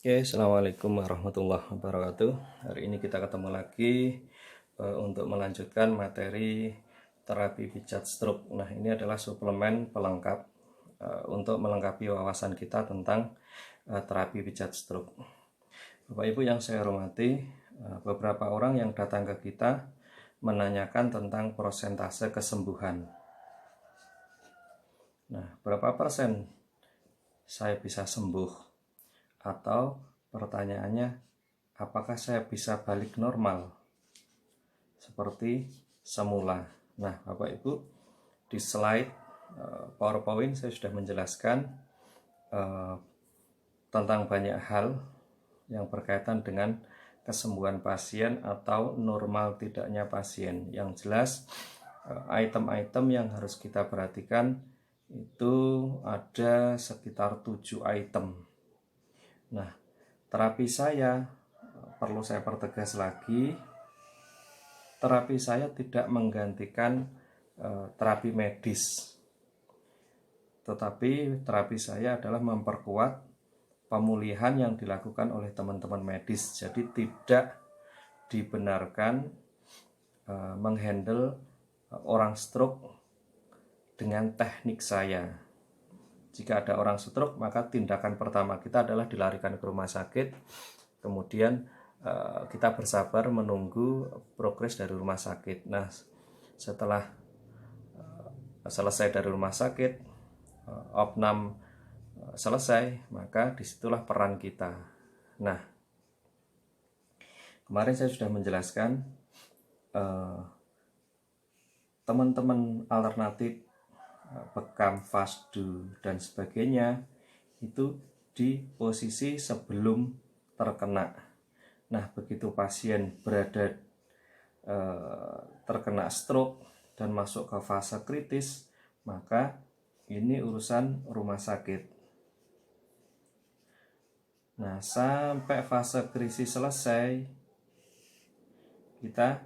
Oke, Assalamualaikum warahmatullahi wabarakatuh. Hari ini kita ketemu lagi untuk melanjutkan materi terapi pijat stroke. Nah, ini adalah suplemen pelengkap untuk melengkapi wawasan kita tentang terapi pijat stroke. Bapak Ibu yang saya hormati, beberapa orang yang datang ke kita menanyakan tentang persentase kesembuhan. Nah, berapa persen saya bisa sembuh? Atau pertanyaannya, apakah saya bisa balik normal seperti semula? Nah, Bapak Ibu, di slide PowerPoint saya sudah menjelaskan tentang banyak hal yang berkaitan dengan kesembuhan pasien atau normal tidaknya pasien. Yang jelas, item-item yang harus kita perhatikan itu ada sekitar 7 item. Nah, terapi saya, perlu saya pertegas lagi, terapi saya tidak menggantikan terapi medis, tetapi terapi saya adalah memperkuat pemulihan yang dilakukan oleh teman-teman medis. Jadi tidak dibenarkan menghandle orang stroke dengan teknik saya. Jika ada orang stroke, maka tindakan pertama kita adalah dilarikan ke rumah sakit. Kemudian kita bersabar menunggu progres dari rumah sakit. Nah, setelah selesai dari rumah sakit, opnam selesai, maka disitulah peran kita. Nah, kemarin saya sudah menjelaskan teman-teman alternatif bekam, fasdu, dan sebagainya itu di posisi sebelum terkena. Nah, begitu pasien berada terkena stroke dan masuk ke fase kritis, maka ini urusan rumah sakit. Nah, sampai fase krisis selesai, kita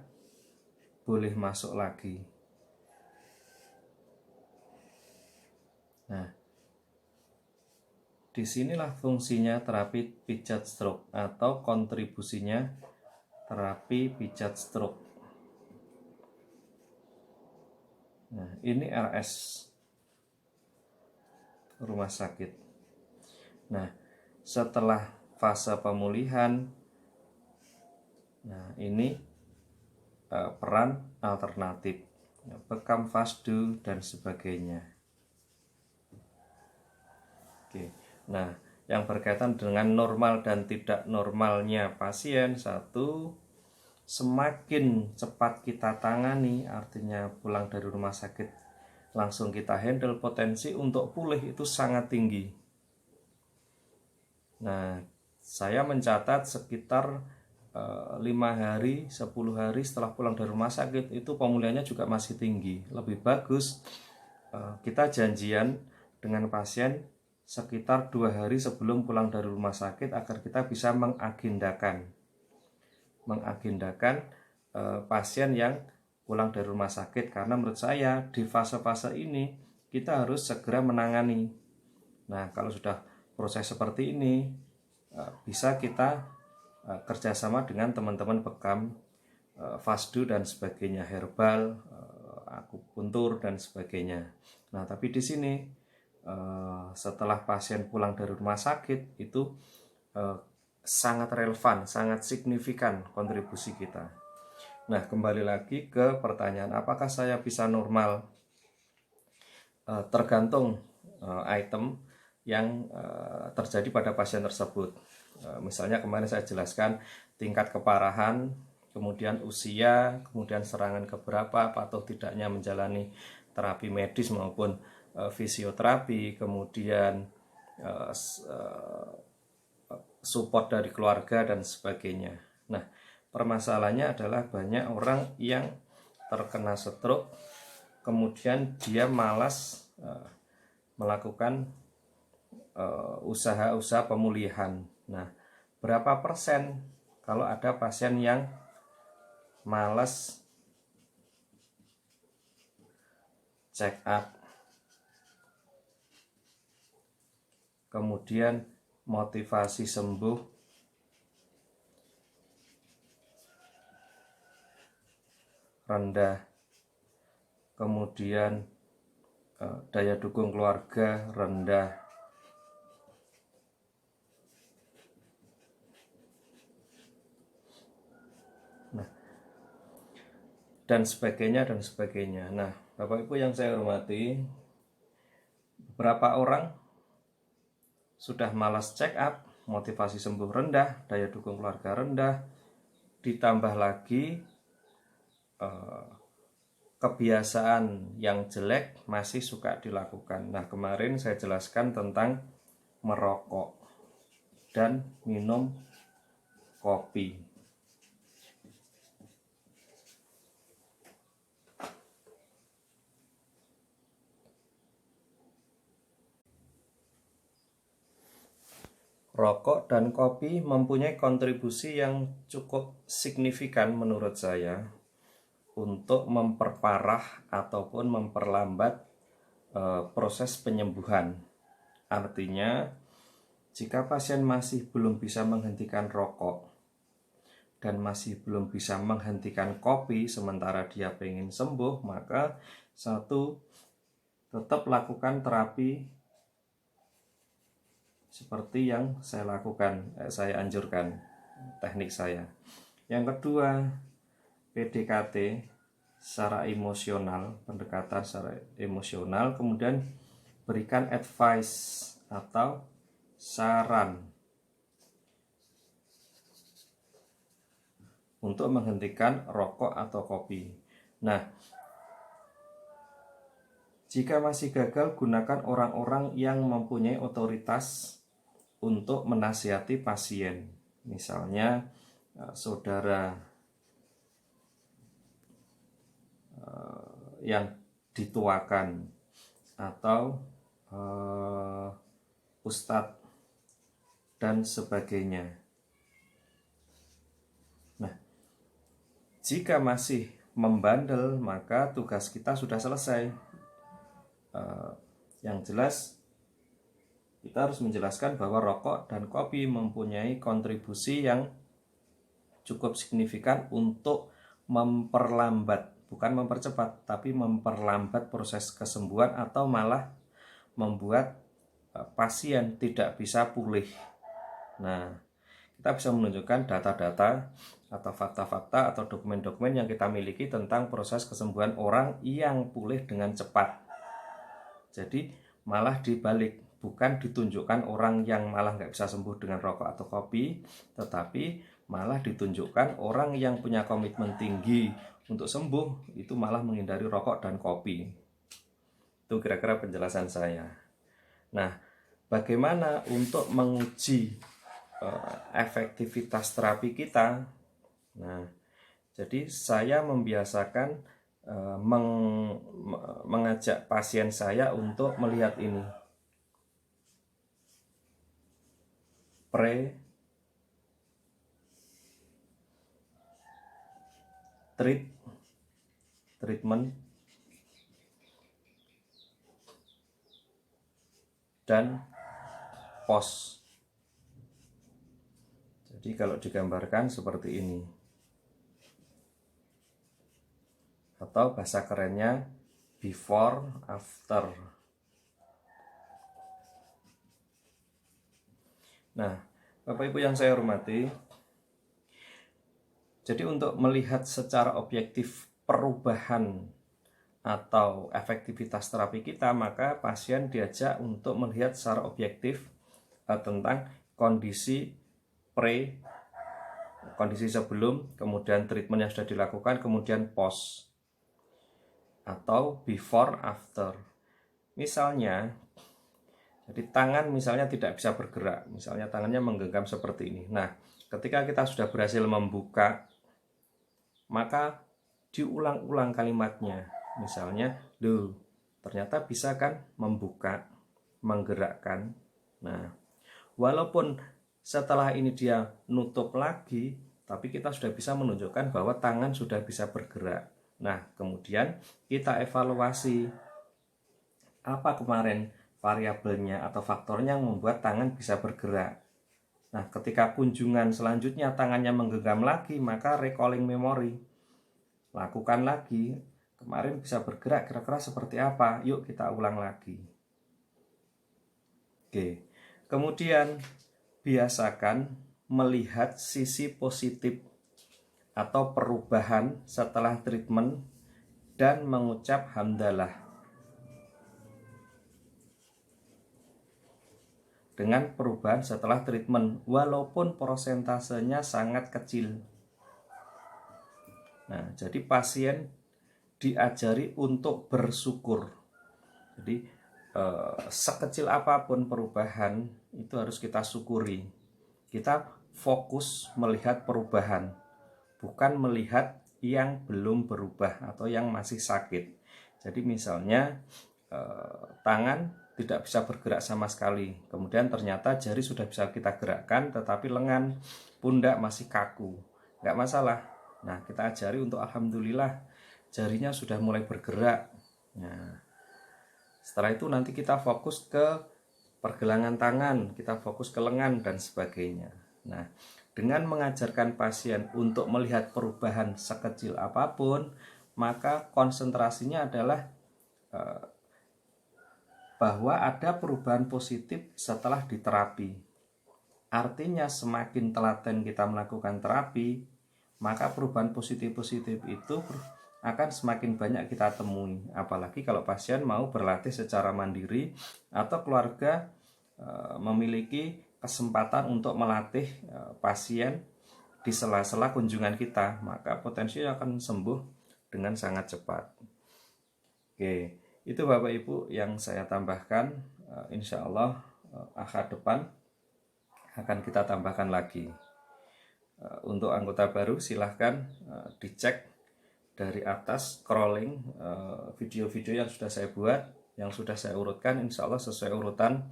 boleh masuk lagi. Nah, disinilah fungsinya terapi pijat stroke atau kontribusinya terapi pijat stroke. Nah, ini RS rumah sakit. Nah, setelah fase pemulihan, nah ini peran alternatif, bekam, fasdu, dan sebagainya. Oke. Nah, yang berkaitan dengan normal dan tidak normalnya pasien, satu, semakin cepat kita tangani, artinya pulang dari rumah sakit langsung kita handle, potensi untuk pulih itu sangat tinggi. Nah, saya mencatat sekitar 5 hari, 10 hari setelah pulang dari rumah sakit itu pemulihannya juga masih tinggi. Lebih bagus kita janjian dengan pasien sekitar 2 hari sebelum pulang dari rumah sakit agar kita bisa mengagendakan pasien yang pulang dari rumah sakit, karena menurut saya di fase-fase ini kita harus segera menangani. Nah, kalau sudah proses seperti ini, bisa kita kerjasama dengan teman-teman bekam, fasdu, dan sebagainya, herbal, akupuntur, dan sebagainya. Nah, tapi di sini setelah pasien pulang dari rumah sakit itu sangat relevan, sangat signifikan kontribusi kita. Nah, kembali lagi ke pertanyaan, apakah saya bisa normal? Tergantung item yang terjadi pada pasien tersebut. Misalnya kemarin saya jelaskan tingkat keparahan, kemudian usia, kemudian serangan keberapa, patuh tidaknya menjalani terapi medis maupun fisioterapi, kemudian support dari keluarga dan sebagainya. Nah, permasalahannya adalah banyak orang yang terkena stroke, kemudian dia malas melakukan usaha-usaha pemulihan. Nah, berapa persen kalau ada pasien yang malas check up, kemudian motivasi sembuh rendah, kemudian daya dukung keluarga rendah, dan sebagainya dan sebagainya. Nah, Bapak Ibu yang saya hormati, beberapa orang sudah malas check up, motivasi sembuh rendah, daya dukung keluarga rendah, ditambah lagi kebiasaan yang jelek masih suka dilakukan. Nah, kemarin saya jelaskan tentang merokok dan minum kopi. Rokok dan kopi mempunyai kontribusi yang cukup signifikan menurut saya untuk memperparah ataupun memperlambat proses penyembuhan. Artinya, jika pasien masih belum bisa menghentikan rokok dan masih belum bisa menghentikan kopi sementara dia pengen sembuh, maka satu, tetap lakukan terapi seperti yang saya lakukan, saya anjurkan teknik saya. Yang kedua, PDKT secara emosional, pendekatan secara emosional, kemudian berikan advice atau saran untuk menghentikan rokok atau kopi. Nah, jika masih gagal, gunakan orang-orang yang mempunyai otoritas untuk menasihati pasien. Misalnya saudara yang dituakan atau ustadz dan sebagainya. Nah, jika masih membandel, maka tugas kita sudah selesai. Yang jelas kita harus menjelaskan bahwa rokok dan kopi mempunyai kontribusi yang cukup signifikan untuk memperlambat, bukan mempercepat, tapi memperlambat proses kesembuhan atau malah membuat pasien tidak bisa pulih. Nah, kita bisa menunjukkan data-data atau fakta-fakta atau dokumen-dokumen yang kita miliki tentang proses kesembuhan orang yang pulih dengan cepat. Jadi malah dibalik, bukan ditunjukkan orang yang malah nggak bisa sembuh dengan rokok atau kopi, tetapi malah ditunjukkan orang yang punya komitmen tinggi untuk sembuh itu malah menghindari rokok dan kopi. Itu kira-kira penjelasan saya. Nah, bagaimana untuk menguji efektivitas terapi kita? Nah, jadi saya membiasakan mengajak pasien saya untuk melihat ini. Treatment dan post. Jadi kalau digambarkan seperti ini, atau bahasa kerennya before after. Nah, Bapak Ibu yang saya hormati, jadi untuk melihat secara objektif perubahan atau efektivitas terapi kita, maka pasien diajak untuk melihat secara objektif tentang kondisi kondisi sebelum, kemudian treatment yang sudah dilakukan, kemudian post atau before after. Misalnya, jadi tangan misalnya tidak bisa bergerak, misalnya tangannya menggenggam seperti ini. Nah, ketika kita sudah berhasil membuka, maka diulang-ulang kalimatnya. Misalnya, loh, ternyata bisa kan membuka, menggerakkan. Nah, walaupun setelah ini dia nutup lagi, tapi kita sudah bisa menunjukkan bahwa tangan sudah bisa bergerak. Nah, kemudian kita evaluasi apa kemarin variabelnya atau faktornya yang membuat tangan bisa bergerak. Nah, ketika kunjungan selanjutnya tangannya menggenggam lagi, maka recalling memory. Lakukan lagi, kemarin bisa bergerak kira-kira seperti apa? Yuk kita ulang lagi. Oke. Kemudian biasakan melihat sisi positif atau perubahan setelah treatment dan mengucap hamdalah. Dengan perubahan setelah treatment, walaupun prosentasenya sangat kecil. Nah, jadi pasien diajari untuk bersyukur. Jadi sekecil apapun perubahan itu harus kita syukuri. Kita fokus melihat perubahan, bukan melihat yang belum berubah atau yang masih sakit. Jadi misalnya tangan tidak bisa bergerak sama sekali, kemudian ternyata jari sudah bisa kita gerakkan tetapi lengan, pundak masih kaku, nggak masalah. Nah, kita ajari untuk alhamdulillah jarinya sudah mulai bergerak. Nah, setelah itu nanti kita fokus ke pergelangan tangan, kita fokus ke lengan dan sebagainya. Nah, dengan mengajarkan pasien untuk melihat perubahan sekecil apapun, maka konsentrasinya adalah bahwa ada perubahan positif setelah diterapi. Artinya semakin telaten kita melakukan terapi, maka perubahan positif-positif itu akan semakin banyak kita temui. Apalagi kalau pasien mau berlatih secara mandiri atau keluarga memiliki kesempatan untuk melatih pasien di sela-sela kunjungan kita, maka potensi akan sembuh dengan sangat cepat. Oke, itu Bapak Ibu yang saya tambahkan. Insya Allah akad depan akan kita tambahkan lagi. Untuk anggota baru silahkan dicek dari atas scrolling video-video yang sudah saya buat, yang sudah saya urutkan, insya Allah sesuai urutan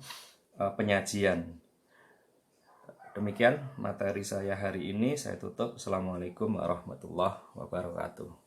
penyajian. Demikian materi saya hari ini, saya tutup. Assalamualaikum warahmatullahi wabarakatuh.